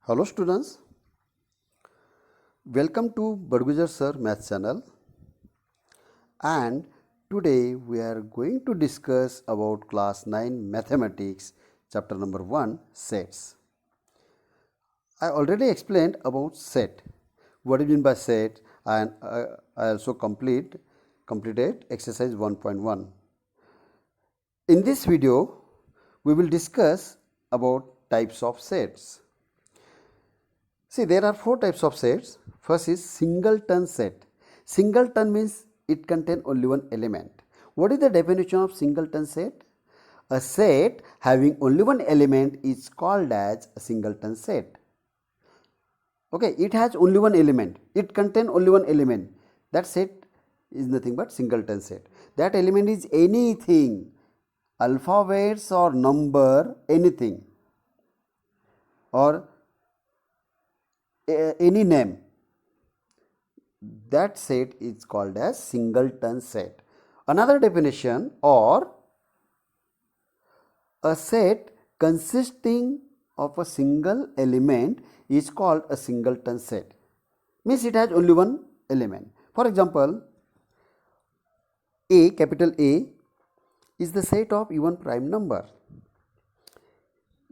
Hello students, welcome to Badgujar Sir Math channel, and today we are going to discuss about class 9 mathematics chapter number 1 sets. I already explained about set, what do you mean by set, and I also completed exercise 1.1. In this video we will discuss about types of sets. See, there are 4 types of sets. First is singleton set. Singleton means it contains only one element. What is the definition of singleton set? A set having only one element is called as a singleton set. Okay, it has only one element. It contains only one element. That set is nothing but singleton set. That element is anything, alphabets or number, anything, or any name. That set is called as singleton set. Another definition, or a set consisting of a single element is called a singleton set. Means it has only one element. For example, A, capital A, is the set of even prime number.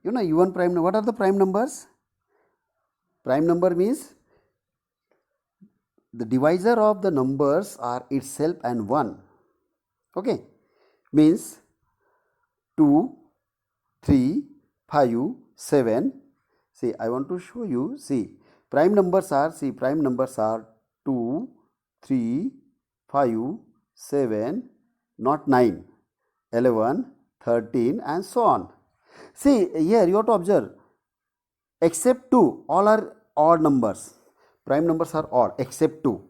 You know even prime, what are the prime numbers? Prime number means the divisor of the numbers are itself and 1. Okay, means 2, 3, 5, 7. See, I want to show you. See, prime numbers are 2, 3, 5, 7, not 9, 11, 13, and so on. See, here you have to observe, except 2, all are odd numbers. Prime numbers are odd except 2.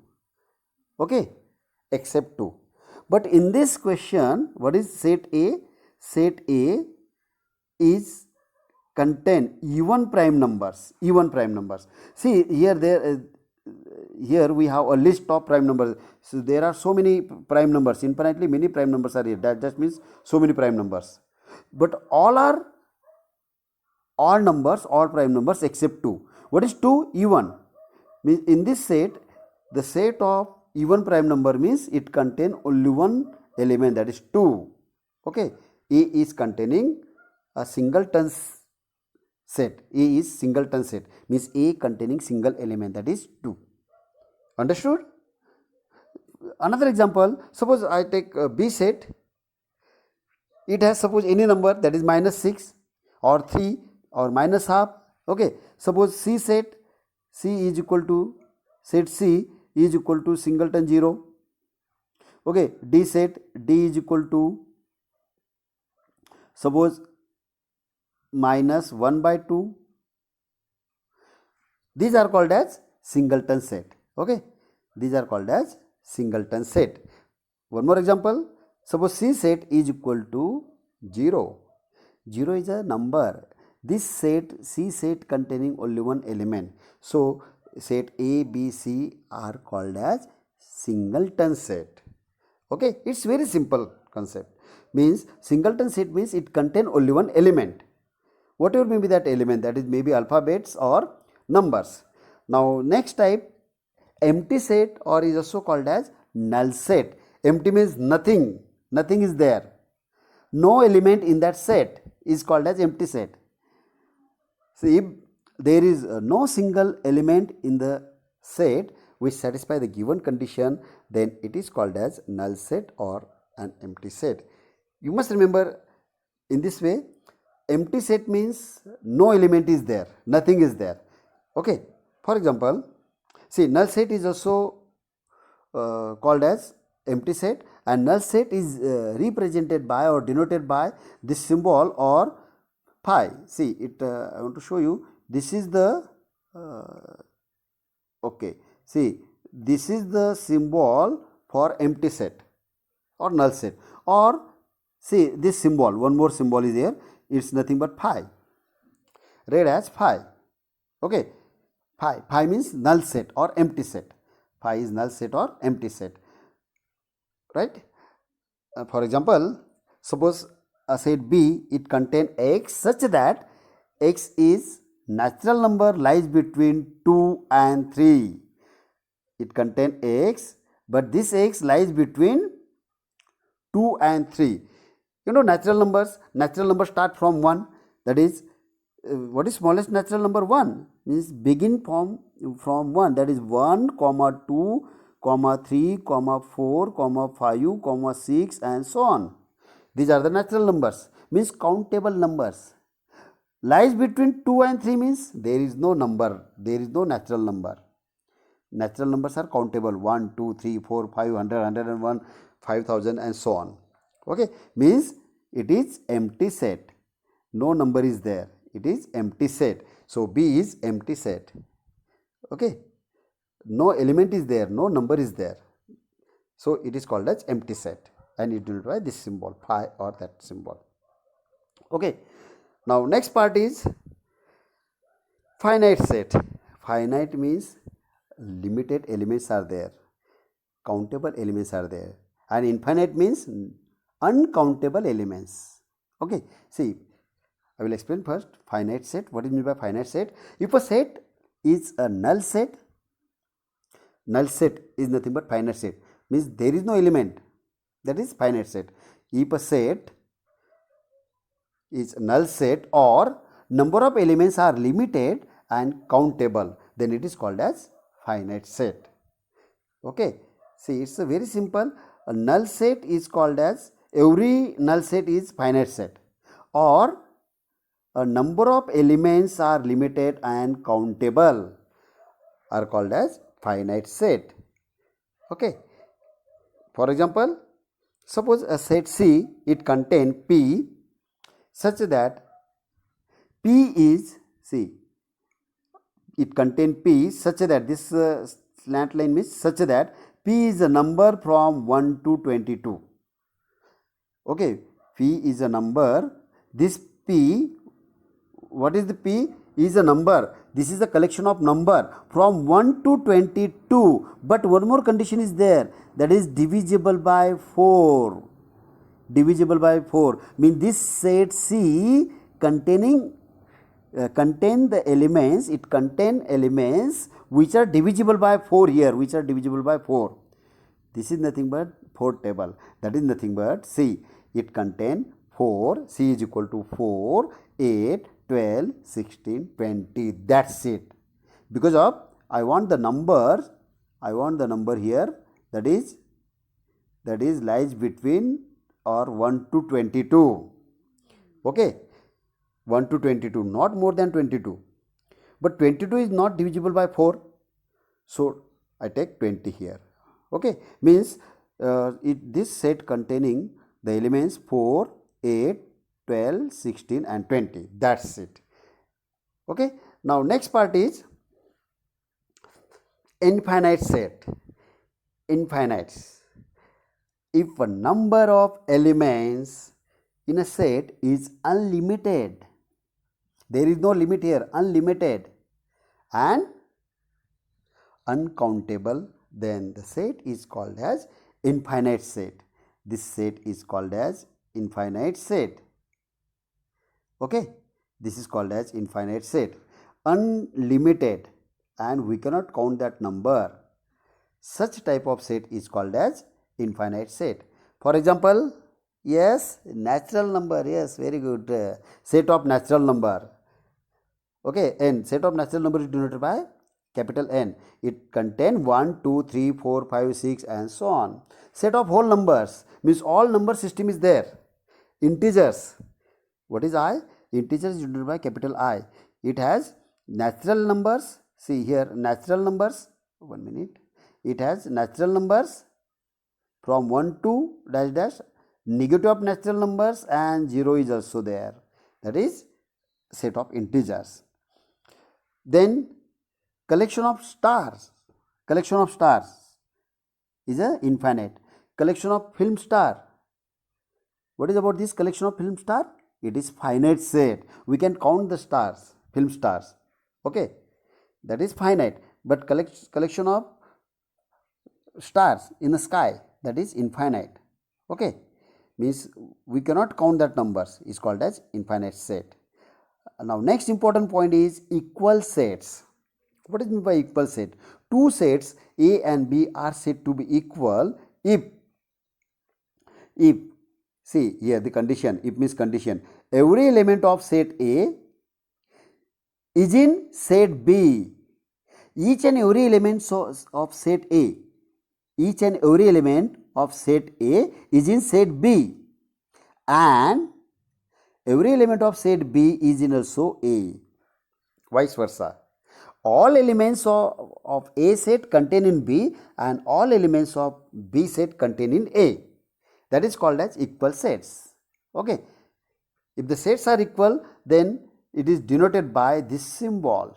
Okay, except 2. But in this question, what is set A? Set A is contain even prime numbers. Even prime numbers. See, here we have a list of prime numbers. So there are so many prime numbers. Infinitely many prime numbers are here. That just means so many prime numbers. But all are odd numbers, odd prime numbers except 2. What is 2? Even. Means in this set, the set of even prime number means it contain only one element, that is 2. Okay, A is containing a singleton set. A is singleton set, means A containing single element, that is 2. Understood? Another example, suppose I take B set. It has suppose any number, that is -6 or 3 or minus half. Okay, suppose C set. C is equal to, set C is equal to singleton 0. Okay, D set, D is equal to suppose -1/2. These are called as singleton set. Okay, these are called as singleton set. One more example, suppose C set is equal to 0. 0 is a number. This set, C set, containing only one element. So set A, B, C are called as singleton set. Okay, it's very simple concept. Means singleton set means it contain only one element. Whatever may be that element, that is maybe alphabets or numbers. Now next type, empty set, or is also called as null set. Empty means nothing, nothing is there. No element in that set is called as empty set. So if there is no single element in the set which satisfy the given condition, then it is called as null set or an empty set. You must remember in this way, empty set means no element is there, nothing is there. Okay, for example, see, null set is also called as empty set, and null set is represented by or denoted by this symbol or pi. See it, I want to show you. This is the okay, see, this is the symbol for empty set or null set. Or see this symbol, one more symbol is here, it's nothing but pi, read as pi. Okay, pi means null set or empty set. Pi is null set or empty set, right? For example, suppose a set B, it contain x such that x is natural number lies between 2 and 3. It contains x, but this x lies between 2 and 3. You know natural numbers start from 1. That is, what is smallest natural number? 1. Means begin from 1. That is 1, comma 2, comma 3, comma 4, comma 5, comma 6 and so on. These are the natural numbers. Means countable numbers. Lies between 2 and 3 means there is no number. There is no natural number. Natural numbers are countable. 1, 2, 3, 4, 5, 100, 101, 5000 and so on. Okay. Means it is empty set. No number is there. It is empty set. So B is empty set. Okay. No element is there. No number is there. So it is called as empty set. And it denoted by this symbol, phi or that symbol. Okay. Now next part is finite set. Finite means limited elements are there. Countable elements are there. And infinite means uncountable elements. Okay. See, I will explain first finite set. What is meant by finite set? If a set is a null set is nothing but finite set. Means there is no element. That is finite set. If a set is null set or number of elements are limited and countable, then it is called as finite set. Okay. See, it's a very simple. A null set is called as, every null set is finite set, or a number of elements are limited and countable are called as finite set. Okay. For example, suppose a set C, it contains P such that P is, see, it contains P such that this slant line means such that P is a number from 1 to 22. Okay, P is a number. This P, what is the P? Is a number. This is a collection of number from 1 to 22. But one more condition is there. That is divisible by 4. Divisible by 4. Means this set C contain the elements, it contain elements which are divisible by 4 here, which are divisible by 4. This is nothing but 4 table. That is nothing but C. It contain 4. C is equal to 4, 8, 12, 16, 20. That's it. Because of I want the number here, that is lies between or 1 to 22. Okay. 1 to 22, not more than 22. But 22 is not divisible by 4. So I take 20 here. Okay. Means this set containing the elements 4, 8, 12, 16 and 20. That's it. Okay. Now next part is infinite set. Infinite. If a number of elements in a set is unlimited, there is no limit here, unlimited and uncountable, then the set is called as infinite set. This set is called as infinite set. Okay, this is called as infinite set. Unlimited and we cannot count that number. Such type of set is called as infinite set. For example, yes, natural number, yes, very good. Set of natural number. Okay, n. Set of natural number is denoted by capital N. It contains 1, 2, 3, 4, 5, 6 and so on. Set of whole numbers means all number system is there. Integers. What is I? Integers is denoted by capital I. It has natural numbers. See here, natural numbers. 1 minute. It has natural numbers from 1 to dash dash, negative of natural numbers and 0 is also there. That is set of integers. Then collection of stars. Collection of stars is a infinite. Collection of film star. What is about this collection of film star? It is finite set. We can count the stars, film stars. Okay, that is finite. But collection of stars in the sky, that is infinite. Okay, means we cannot count that numbers, is called as infinite set. Now next important point is equal sets. What is meant by equal set? Two sets A and B are said to be equal if see here the condition, if means condition, every element of set A is in set B. Each and every element of set A, each and every element of set A is in set B, and every element of set B is in also A, vice versa. All elements of A set contain in B and all elements of B set contain in A. That is called as equal sets. Okay. If the sets are equal, then it is denoted by this symbol,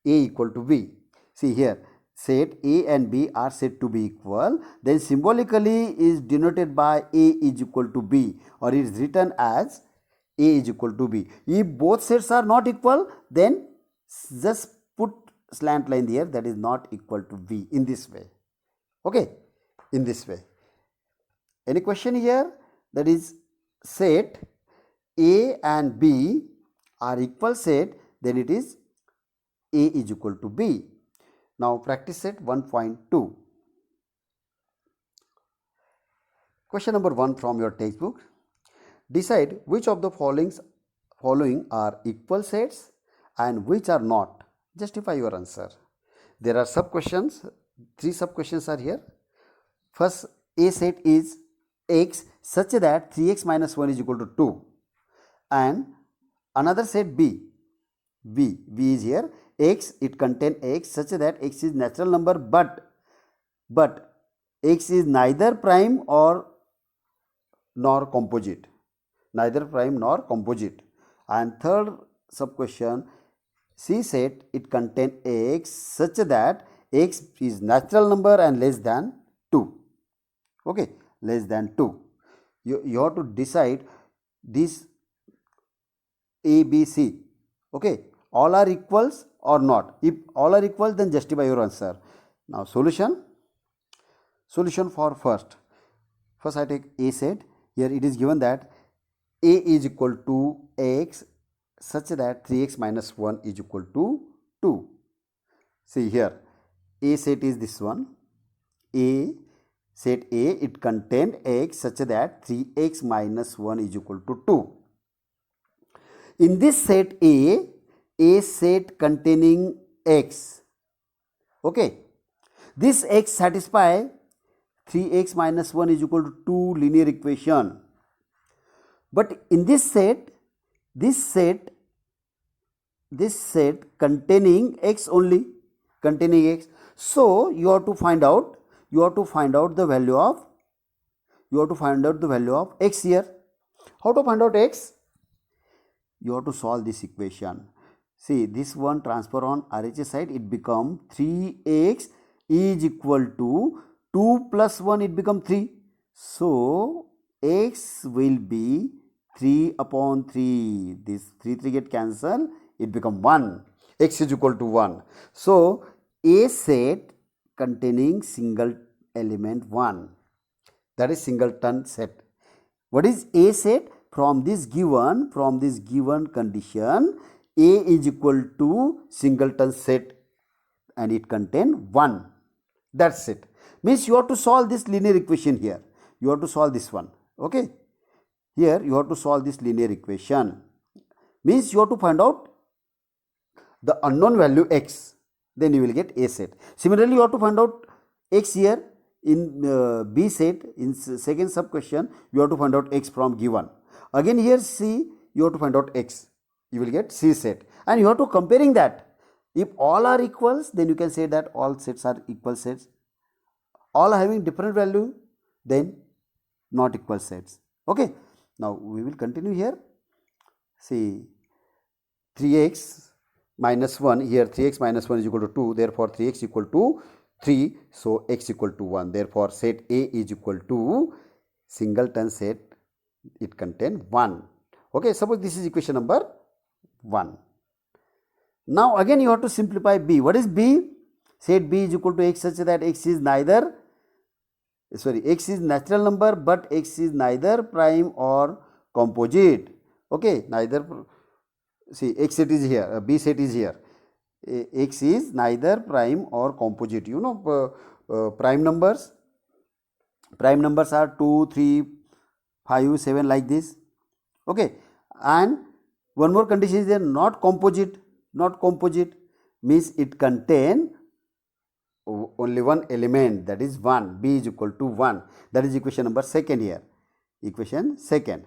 A equal to B. See here, set A and B are said to be equal, then symbolically is denoted by A is equal to B, or it is written as A is equal to B. If both sets are not equal, then just put slant line here, that is not equal to B, in this way. Okay, in this way. Any question here? That is, set A and B are equal set, then it is A is equal to B. Now practice set 1.2. Question number 1 from your textbook. Decide which of the following are equal sets and which are not. Justify your answer. There are sub questions. 3 sub questions are here. First, A set is x such that 3x minus 1 is equal to 2, and another set B is here, x, it contains x such that x is natural number but x is neither prime nor composite, and third sub question, C set, it contains x such that x is natural number and less than 2. Okay, less than 2. You have to decide this A, B, C. Okay, all are equals or not. If all are equal, then justify your answer. Now solution for first I take A set. Here it is given that A is equal to x such that 3x minus 1 is equal to 2. See here, A set is this one. A set A, it contains x such that 3x minus 1 is equal to 2. In this set A set containing x. Okay, this x satisfy 3x minus 1 is equal to 2 linear equation. But in this set containing x only, so you have to find out the value of x here. How to find out x? You have to solve this equation. See, this one transfer on RHS side, it become 3x is equal to 2 plus 1, it become 3. So x will be 3 upon 3. This 3 get cancelled, it become 1. X is equal to 1. So A set containing single element 1, that is singleton set. What is A set? From this given condition, A is equal to singleton set and it contain 1. That's it. Means you have to solve this linear equation here. You have to solve this one. Okay. Here you have to solve this linear equation. Means you have to find out the unknown value x. Then you will get A set. Similarly, you have to find out x here in B set. In second sub question, you have to find out x from given. Again here C, you have to find out x. You will get C set. And you have to comparing that. If all are equals, then you can say that all sets are equal sets. All are having different value, then not equal sets. Okay. Now we will continue here. See, 3x minus 1, here 3x minus 1 is equal to 2, therefore 3x equal to 3, so x equal to 1. Therefore set A is equal to singleton set, it contain 1. Okay, suppose this is equation number 1. Now again you have to simplify B. What is B? Set B is equal to x such that x is natural number, but x is neither prime or composite. Okay, neither see x set is here, b set is here. X is neither prime or composite. You know, prime numbers are 2, 3, 5, 7 like this. Okay, and one more condition is there, not composite. Not composite means it contain only one element, that is 1. B is equal to 1. That is equation number second here. Equation second.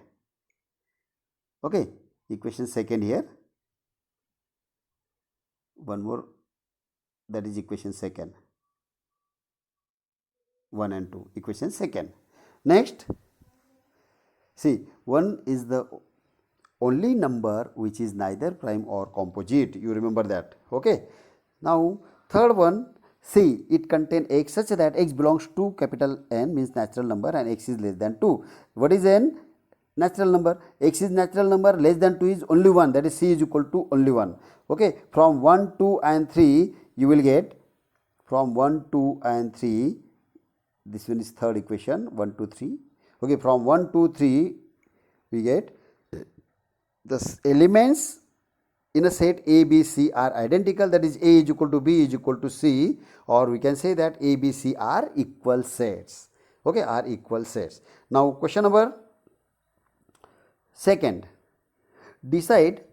Okay, equation second here. One more, that is equation second. 1 and 2, equation second. Next, see, 1 is the only number which is neither prime or composite. You remember that. Okay. Now, third one, see, it contains x such that x belongs to capital N, means natural number, and x is less than 2. What is N? Natural number. X is natural number, less than 2 is only 1, that is C is equal to only 1. Okay. From 1, 2 and 3 you will get, from 1, 2 and 3, this one is third equation, 1, 2, 3. Okay, from 1, 2, 3 we get the elements in a set A, B, C are identical, that is A is equal to B is equal to C, or we can say that A, B, C are equal sets. Okay, are equal sets. Now, question number second, decide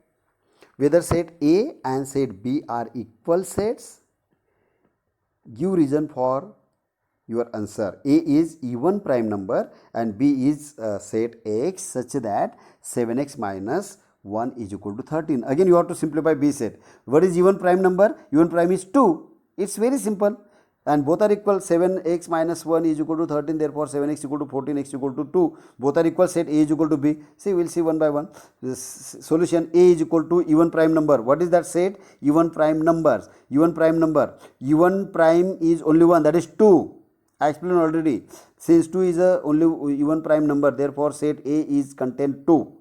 whether set A and set B are equal sets. Give reason for your answer. A is even prime number and B is set X such that 7x minus 1 is equal to 13. Again you have to simplify B set. What is even prime number? Even prime is 2. It's very simple, and both are equal. 7x minus 1 is equal to 13, therefore 7x equal to 14, x equal to 2. Both are equal, set A is equal to B. See, we will see one by one. This solution, A is equal to even prime number. What is that set? Even prime numbers. Even prime number. Even prime is only one, that is 2. I explained already. Since 2 is a only even prime number, therefore set A is contain 2,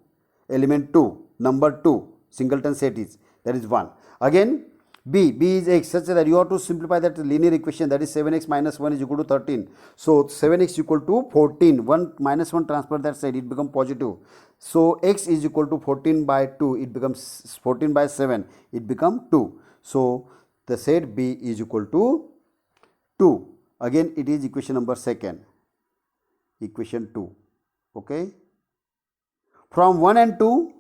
element 2, number 2, singleton set is, that is 1. Again B is x such that you have to simplify that linear equation, that is 7x minus 1 is equal to 13. So 7x equal to 14, 1 minus 1 transfer that side, it becomes positive. So x is equal to 14 by 2, it becomes 14 by 7, it becomes 2. So the set B is equal to 2. Again it is equation number second, equation 2. Okay. From 1 and 2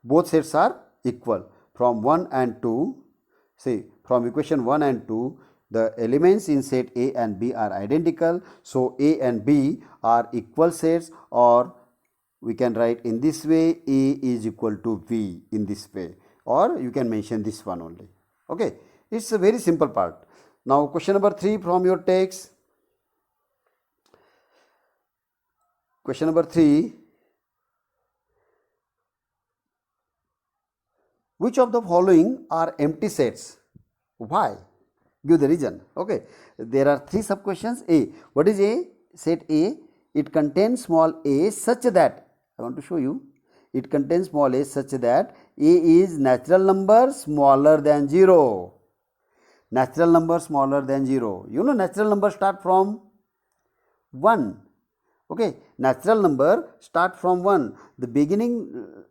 both sets are equal. From 1 and 2, see, from equation 1 and 2 the elements in set A and B are identical. So A and B are equal sets, or we can write in this way, A is equal to B in this way, or you can mention this one only. Okay. It's a very simple part. Now question number 3 from your text. Question number 3. Which of the following are empty sets? Why? Give the reason. Okay. There are 3 sub questions. A. What is A? Set A. It contains small a such that, I want to show you, it contains small a such that A is natural number smaller than 0. Natural number smaller than 0. You know, natural number start from 1. Okay. Natural number start from 1. The beginning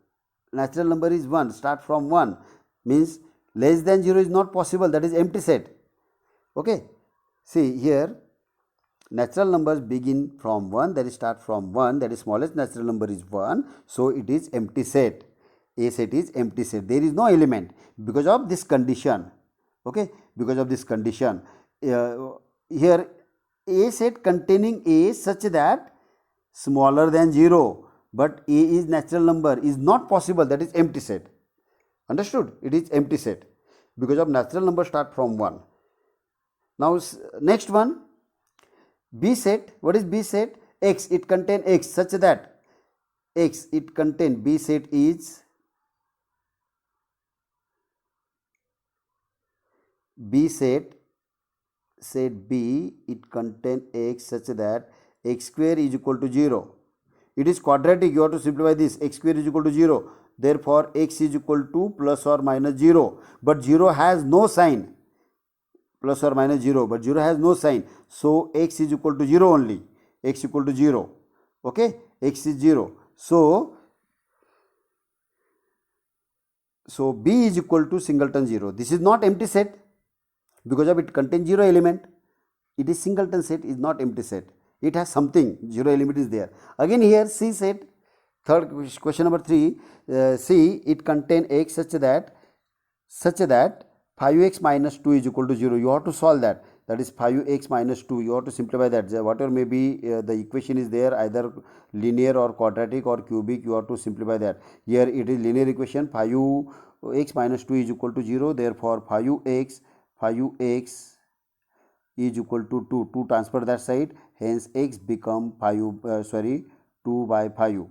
natural number is 1, start from 1, means less than 0 is not possible, that is empty set. Okay. See here, natural numbers begin from 1, that is start from 1, that is smallest natural number is 1, so it is empty set. A set is empty set, there is no element because of this condition. Okay, because of this condition. Here A set containing A such that smaller than 0, but A is natural number is not possible, that is empty set. Understood? It is empty set because of natural number start from 1. Now next one, B set. What is B set? X, it contain X such that X, it contain, B set is B set, set B, it contain X such that x square is equal to 0. It is quadratic, you have to simplify this. X square is equal to 0, therefore x is equal to plus or minus 0, but 0 has no sign, plus or minus 0, but 0 has no sign, so x is equal to 0 only, x equal to 0. Okay, x is 0. So So B is equal to singleton 0. This is not empty set because of it contains 0 element. It is singleton set, is not empty set. It has something, 0 element is there. Again here C set, third question number 3, C, it contain x such that 5x minus 2 is equal to 0. You have to solve that. That is 5x minus 2. You have to simplify that. Whatever may be the equation is there, either linear or quadratic or cubic, you have to simplify that. Here it is linear equation, 5x minus 2 is equal to 0. Therefore 5x is equal to 2. 2 transfer that side. Hence x become 2 by 5.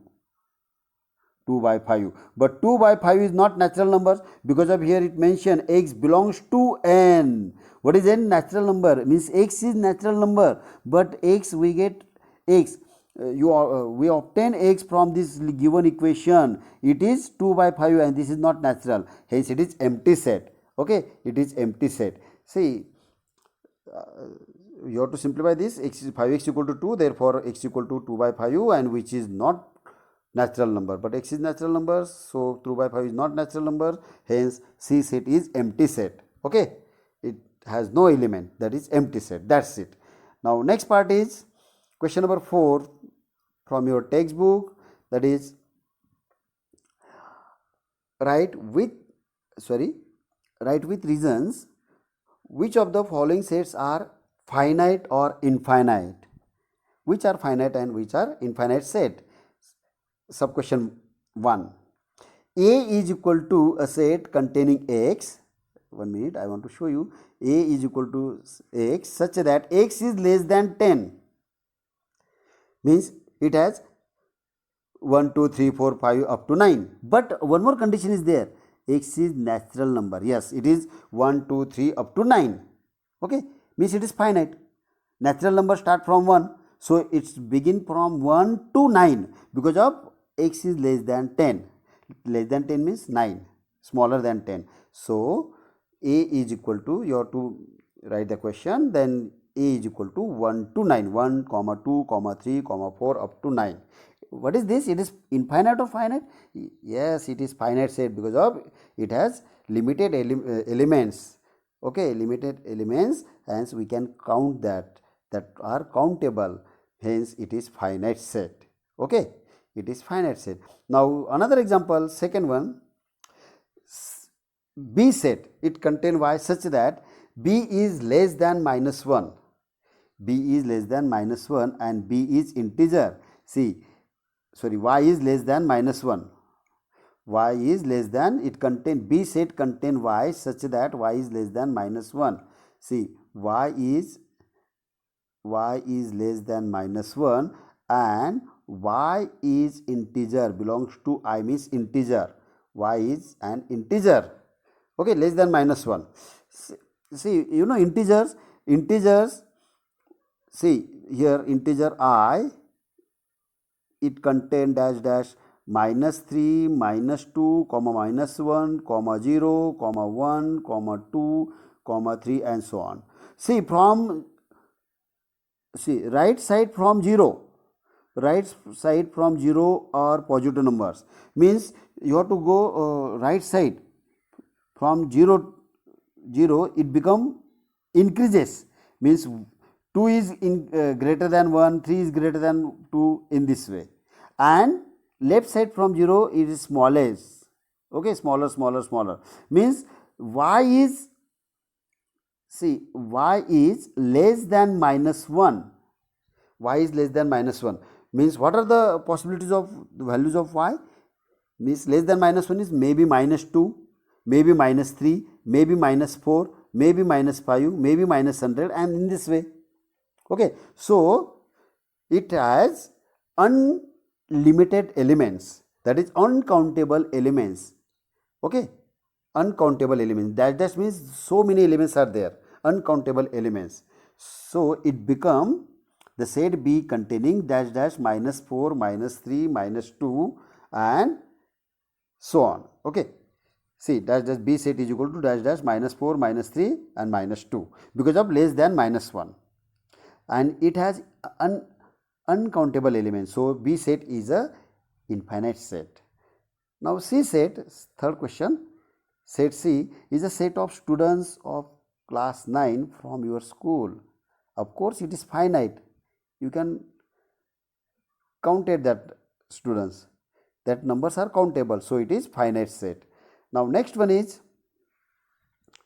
2 by 5, but 2 by 5 is not natural numbers because of here it mentioned x belongs to n. What is n? Natural number, means x is natural number, but x we get x, we obtain x from this given equation. It is 2 by 5 and this is not natural, hence it is empty set. Okay, it is empty set. See, you have to simplify this. X is 5x equal to 2, therefore x equal to 2 by 5, and which is not natural number, but x is natural number, so 2 by 5 is not natural number, hence C set is empty set. Okay, it has no element, that is empty set. That's it. Now next part is question number 4 from your textbook, that is write with reasons which of the following sets are finite or infinite. Which are finite and which are infinite set? Sub question 1. A is equal to a set containing x. 1 minute, I want to show you. A is equal to x such that x is less than 10. Means it has 1, 2, 3, 4, 5 up to 9. But one more condition is there. X is natural number. Yes, it is 1, 2, 3 up to 9. Okay, means it is finite. Natural number start from 1. So it's begin from 1 to 9 because of x is less than 10. Less than 10 means 9, smaller than 10. So A is equal to, you have to write the question, then A is equal to 1 to 9, 1, 2, 3, 4 up to 9. What is this? It is infinite or finite? Yes, it is finite set because of it has limited elements. Okay, limited elements, hence we can count that are countable, hence it is finite set. Okay, it is finite set. Now another example, second one, B set, it contain y such that b is less than minus 1. B is less than minus 1 and b is integer. See, sorry, y is less than minus 1. Y is less than, it contain, B set contain y such that y is less than minus 1. See, y is less than minus 1 and y is integer, belongs to I, means integer. Y is an integer. Okay, less than minus 1. See, you know integers, see here integer I, it contain dash dash minus 3, minus 2, comma minus 1, comma 0, comma 1, comma 2, comma 3 and so on. See, from, see, right side from 0. Right side from 0 are positive numbers. Means you have to go right side from 0, it become increases. Means 2 is greater than 1, 3 is greater than 2 in this way. And left side from 0 it is smallest. Okay, smaller, smaller, smaller. Means y is, see, y is less than minus 1. Y is less than minus 1. Means what are the possibilities of the values of y? Means less than minus 1 is maybe minus 2, maybe minus 3, maybe minus 4, maybe minus 5, maybe minus 100, and in this way. Okay, so it has unlimited elements, that is uncountable elements. Okay, uncountable elements, that means so many elements are there, uncountable elements. So it become the set B containing dash dash minus 4, minus 3, minus 2 and so on. Okay, see, dash dash B set is equal to dash dash minus 4, minus 3 and minus 2 because of less than minus 1, and it has uncountable elements. So B set is a infinite set. Now C set, third question, Set C is a set of students of class 9 from your school. Of course, it is finite. You can count that students. That numbers are countable. So, it is finite set. Now, next one is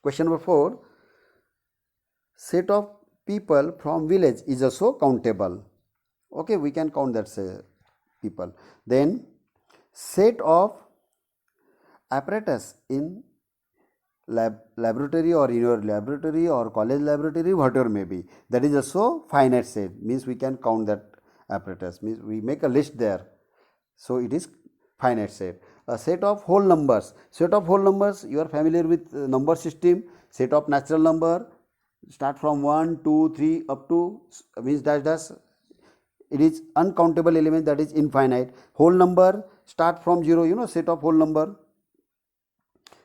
question number 4. Set of people from village is also countable. Okay, we can count that people. Then set of apparatus in laboratory or in your laboratory or college laboratory, whatever may be, that is also finite set, means we can count that apparatus, means we make a list there. So it is finite set. A set of whole numbers. Set of whole numbers, you are familiar with number system. Set of natural number start from 1, 2, 3 up to means dash dash. It is uncountable element, that is infinite. Whole number start from 0, you know, set of whole number.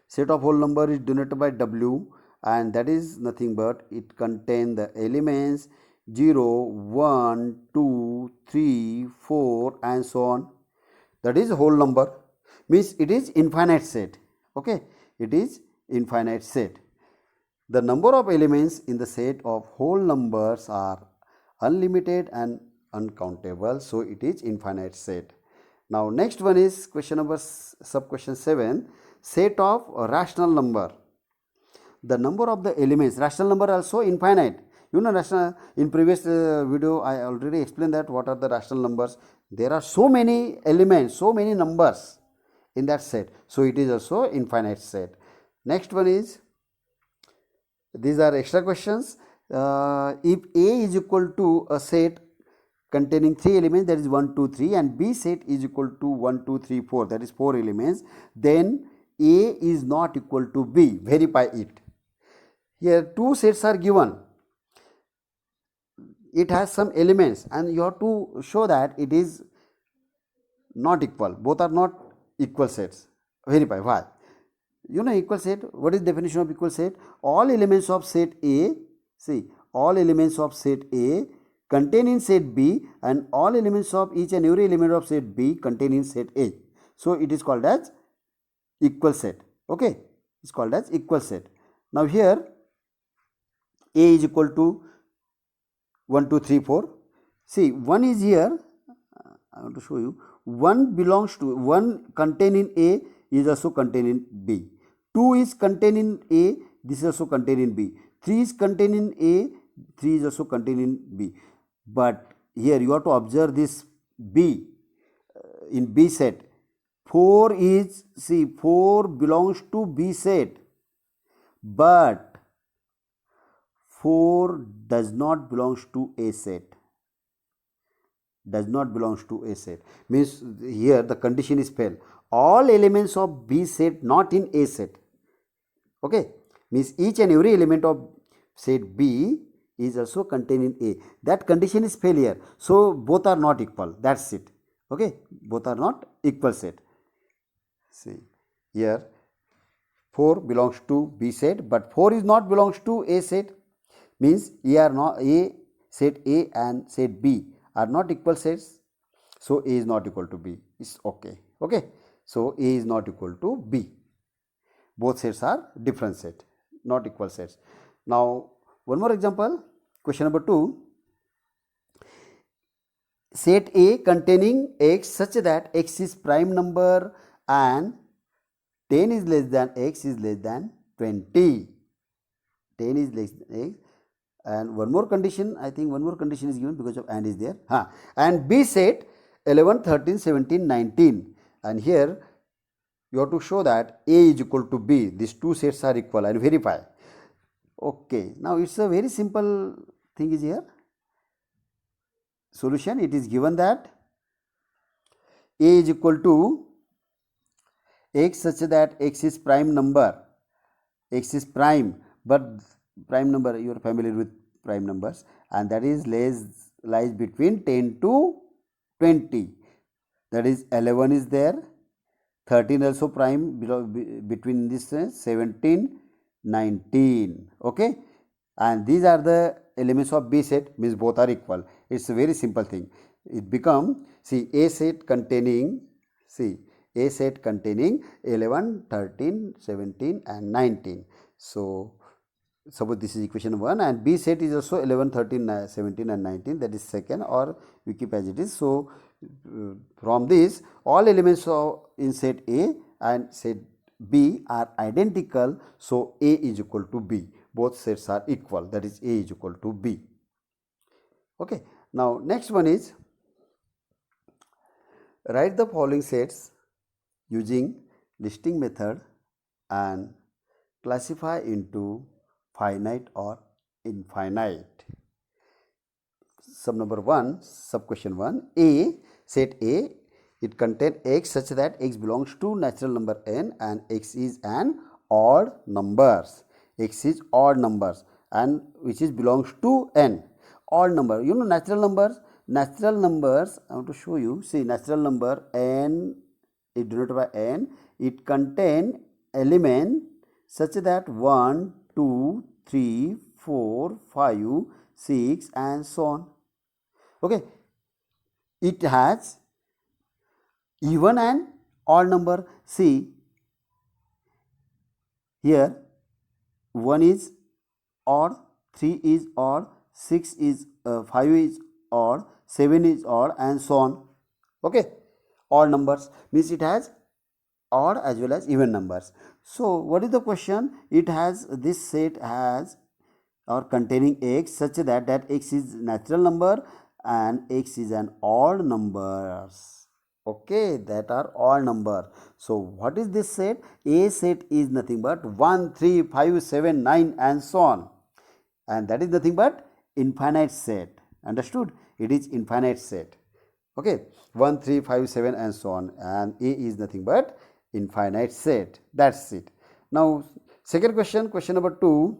Set of whole number is denoted by W, and that is nothing but it contains the elements 0, 1, 2, 3, 4 and so on. That is whole number, means it is infinite set. Okay, it is infinite set. The number of elements in the set of whole numbers are unlimited and uncountable, so it is infinite set. Now next one is question number sub question 7. Set of rational number. The number of the elements, rational number also infinite. You know, rational, in previous video I already explained that what are the rational numbers. There are so many elements, so many numbers in that set, so it is also infinite set. Next one is, these are extra questions. If A is equal to a set containing 3 elements, that is 1, 2, 3, and B set is equal to 1, 2, 3, 4, that is 4 elements, then A is not equal to B. Verify it. Here 2 sets are given. It has some elements and you have to show that it is not equal. Both are not equal sets. Verify. Why? You know equal set. What is the definition of equal set? All elements of set A, see, all elements of set A contain in set B, and all elements of each and every element of set B contain in set A. So it is called as equal set. Okay, it's called as equal set. Now here A is equal to 1, 2, 3, 4. See, 1 is here. I want to show you. 1 belongs to 1 contained in A is also contained in B. 2 is contained in A. This is also contained in B. 3 is contained in A. 3 is also contained in B. But here you have to observe this B in B set. 4 is, see, 4 belongs to B set, but 4 does not belongs to A set. Does not belongs to A set. Means here the condition is fail. All elements of B set not in A set. Okay. Means each and every element of set B is also contained in A. That condition is failure. So both are not equal. That's it. Okay. Both are not equal set. See here 4 belongs to B set, but 4 is not belongs to A set. Means A set A and set B are not equal sets. So A is not equal to B. It's okay. Okay. So A is not equal to B. Both sets are different set, not equal sets. Now one more example. Question number 2. Set A containing x such that x is prime number and 10 is less than x is less than 20. 10 is less than x. And one more condition, I think one more condition is given because of and is there. And B set 11, 13, 17, 19. And here you have to show that A is equal to B. These two sets are equal and verify. Okay. Now it's a very simple thing is here. Solution, it is given that A is equal to x such that x is prime number. X is prime, but prime number, you are familiar with prime numbers, and that is lies between 10 to 20. That is 11 is there, 13 also prime between this 17, 19. Okay, and these are the elements of B set, means both are equal. It's a very simple thing. It become, see, A set containing, see, A set containing 11, 13, 17 and 19. So suppose this is equation 1, and B set is also 11, 13, 17 and 19, that is second, or we keep as it is. So from this, all elements of in set A and set B are identical, so A is equal to B. Both sets are equal, that is A is equal to B. Okay. Now next one is, write the following sets using listing method and classify into finite or infinite. Sub number 1, sub question 1, A, set A, it contains x such that x belongs to natural number n and x is an odd numbers. X is odd numbers and which is belongs to n. Odd number, you know natural numbers. Natural numbers, I want to show you. See, natural number n is denoted by n. It contains element such that 1, 2, 3, 4, 5, 6 and so on. Okay. It has even and odd number. See, here 1 is odd, 3 is odd, 6 is 5 is odd, 7 is odd and so on. Okay. Odd numbers means it has odd as well as even numbers. So what is the question? It has, this set has or containing x such that x is natural number and x is an odd numbers. Okay, that are odd number. So what is this set? A set is nothing but 1, 3, 5, 7, 9 and so on, and that is nothing but infinite set. Understood? It is infinite set. Okay, 1, 3, 5, 7 and so on, and A is nothing but infinite set. That's it. Now second question, question number 2,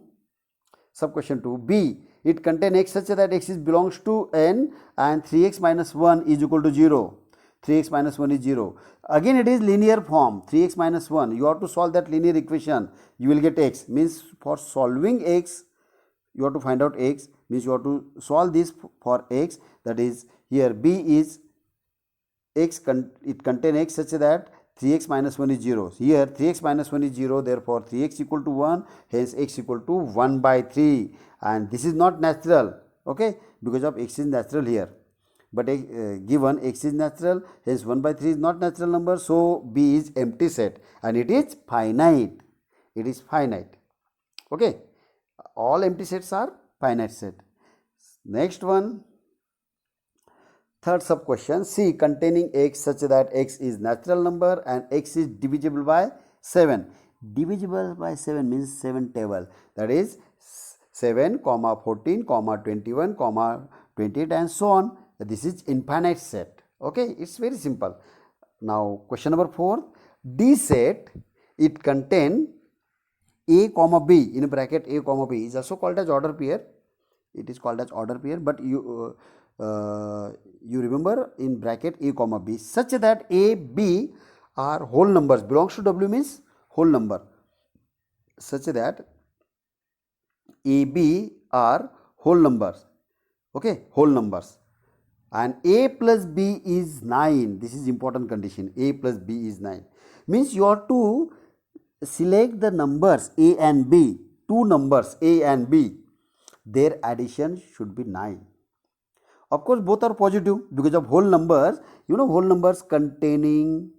sub question 2, B, it contains x such that x is belongs to n and 3x minus 1 is equal to 0. 3x minus 1 is 0. Again it is linear form, 3x minus 1. You have to solve that linear equation, you will get x. Means for solving x, you have to find out x, means you have to solve this for x. That is, here B is x, it contains x such that 3x minus 1 is 0. Here 3x minus 1 is 0, therefore 3x equal to 1, hence x equal to 1 by 3, and this is not natural. Okay, because of x is natural here, but given x is natural, hence 1 by 3 is not natural number, so B is empty set and it is finite. It is finite. Okay, all empty sets are finite set. Next one, third sub question, C, containing x such that x is natural number and x is divisible by 7. Divisible by 7 means 7 table, that is 7, 14, 21, 28 and so on. This is infinite set. Okay, it's very simple. Now question number 4, D set, it contain A comma B, in bracket A comma B is also called as order pair. It is called as order pair, but you remember in bracket A comma B such that A, B are whole numbers, belongs to W means whole number, such that A, B are whole numbers. Okay, whole numbers, and A plus B is 9. This is important condition. A plus B is 9 means you have to select the numbers A and B, two numbers A and B, their addition should be 9. Of course both are positive because of whole numbers. You know, whole numbers containing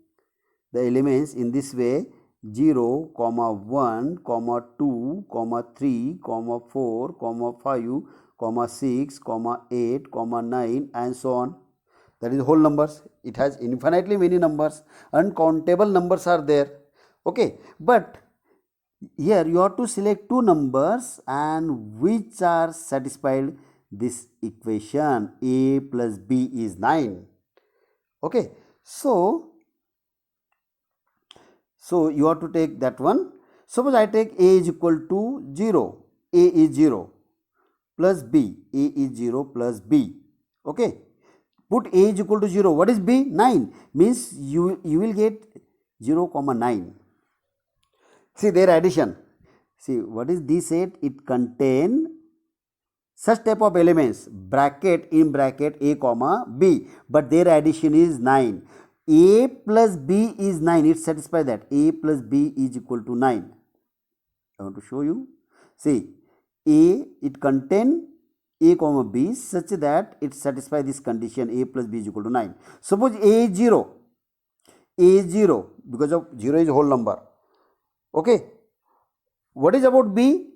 the elements in this way: 0, 1, 2, 3, 4, 5, 6, 8, 9 and so on. That is whole numbers. It has infinitely many numbers, uncountable numbers are there. Okay, but here you have to select two numbers and which are satisfied this equation. A plus B is 9. Okay, so you have to take that one. Suppose I take A is equal to 0, A is 0 plus B, A is 0 plus B. Okay, put A is equal to 0. What is B? 9 means you will get 0, 9. See their addition. See what is this set? It contain such type of elements, bracket, in bracket A comma B, but their addition is 9. A plus B is 9. It satisfies that. A plus B is equal to 9. I want to show you. See, A, it contains A comma B such that it satisfies this condition A plus B is equal to 9. Suppose A is 0. A is 0 because of 0 is whole number. Okay. What is about B?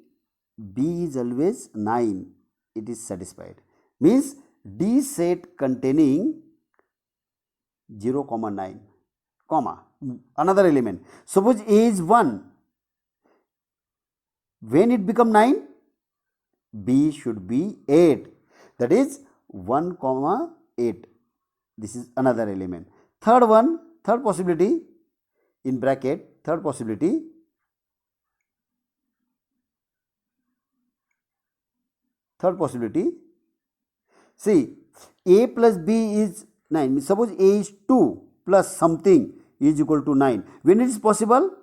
B is always 9. It is satisfied. Means D set containing 0 comma 9 comma another element. Suppose A is 1. When it become 9, B should be 8. That is 1 comma 8. This is another element. Third one, third possibility in bracket, third possibility. Third possibility. See, A plus B is 9. Suppose A is 2 plus something is equal to 9. When it is possible?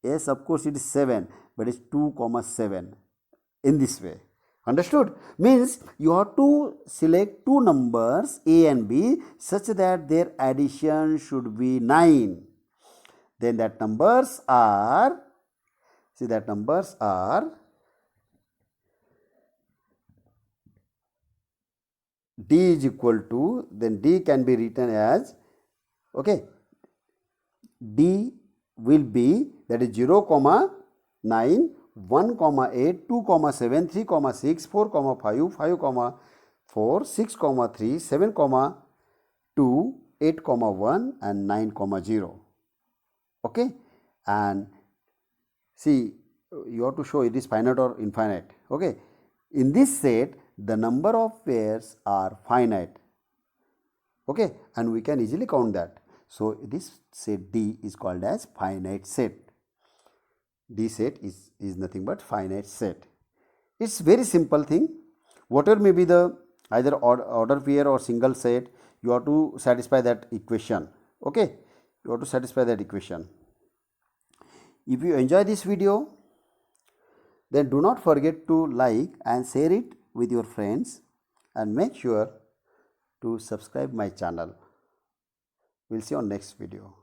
Yes, of course it is 7, but it's 2 comma 7 in this way. Understood? Means you have to select two numbers A and B such that their addition should be 9. Then that numbers are, see that numbers are D is equal to, then D can be written as, okay, D will be, that is 0 comma 9, 1 comma 8, 2 comma 7, 3 comma 6, 4 comma 5, 5 comma 4, 6 comma 3, 7 comma 2, 8 comma 1 and 9 comma 0. Okay, and see, you have to show it is finite or infinite. Okay, in this set the number of pairs are finite. Okay, and we can easily count that. So this set D is called as finite set. D set is nothing but finite set. It's very simple thing. Whatever may be the either order pair or single set, you have to satisfy that equation. Okay, you have to satisfy that equation. If you enjoy this video, then do not forget to like and share it with your friends and make sure to subscribe my channel. We'll see you on next video.